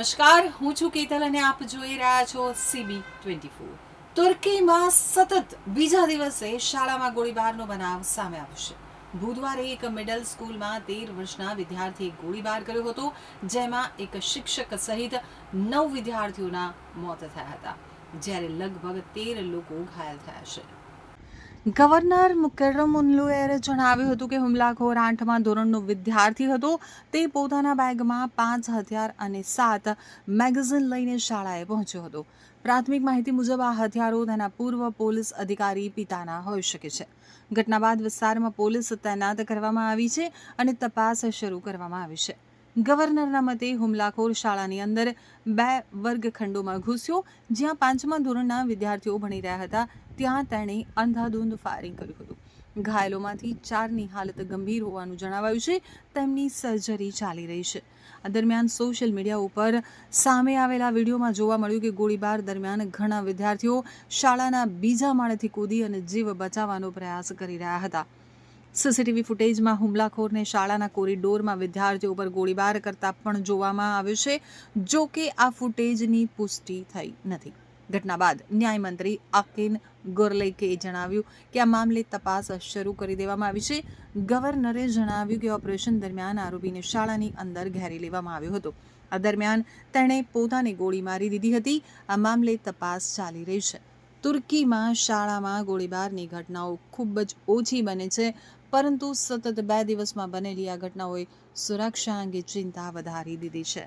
નમસ્કાર, હું છું કેતલ અને આપ જોઈ રહ્યા છો CB24। તુર્કીમાં સતત બીજા દિવસે શાળામાં ગોળીબારનો બનાવ સામે આવ્યો છે। બુધવારે એક મિડલ સ્કૂલમાં 13 વર્ષના વિદ્યાર્થીએ ગોળીબાર કર્યો હતો, જેમાં એક શિક્ષક સહિત 9 વિદ્યાર્થીઓના મોત થયા હતા, જ્યારે લગભગ 13 લોકો ઘાયલ થયા છે। ગવર્નર મુકર્રમ ઉલ્લુએરે જણાવ્યું હતું કે હુમલાખોર 8મા ધોરણનો વિદ્યાર્થી હતો। તે પોતાના બેગમાં 5 હથિયાર અને 7 મેગેઝિન લઈને શાળાએ પહોંચ્યો હતો। પ્રાથમિક માહિતી મુજબ આ હથિયારો તેના પૂર્વ પોલીસ અધિકારી પિતાના હોઈ શકે છે। ઘટના બાદ વિસ્તારમાં પોલીસ તૈનાત કરવામાં આવી છે અને તપાસ શરૂ કરવામાં આવી છે। ગવર્નરના મતે હુમલાખોર શાળાની અંદર 2 વર્ગખંડોમાં ઘૂસ્યો, જ્યાં 5મા ધોરણના વિદ્યાર્થીઓ ભણી રહ્યા હતા। ત્યાં તેણે અંધાધૂંધ ફાયરિંગ કર્યું હતું। ઘાયલોમાંથી 4ની હાલત ગંભીર હોવાનું જણાવાયું છે। તેમની સર્જરી ચાલી રહી છે। આ દરમિયાન સોશિયલ મીડિયા ઉપર સામે આવેલા વિડીયોમાં જોવા મળ્યું કે ગોળીબાર દરમિયાન ઘણા વિદ્યાર્થીઓ શાળાના બીજા માળેથી કૂદી અને જીવ બચાવવાનો પ્રયાસ કરી રહ્યા હતા। સીસીટીવી ફૂટેજમાં હુમલાખોરને શાળાના કોરિડોરમાં વિદ્યાર્થીઓ પર ગોળીબાર કરતા પણ જોવામાં આવ્યો છે। જો કે આ ફૂટેજની પુષ્ટિ થઈ નથી। ઘટના બાદ ન્યાયમંત્રી આકિન ગોરલેકે જણાવ્યું કે આ મામલે તપાસ શરૂ કરી દેવામાં આવી છે। ગવર્નરે જણાવ્યું કે ઓપરેશન દરમિયાન આરોપીને શાળાની અંદર ઘેરી લેવામાં આવ્યો હતો। આ દરમિયાન તેણે પોતાને ગોળી મારી દીધી હતી। આ મામલે તપાસ ચાલી રહી છે। તુર્કીમાં શાળામાં ગોળીબારની ઘટનાઓ ખૂબ જ ઓછી બને છે, પરંતુ સતત 2 દિવસમાં બનેલી આ ઘટનાઓએ સુરક્ષા અંગે ચિંતા વધારી દીધી છે।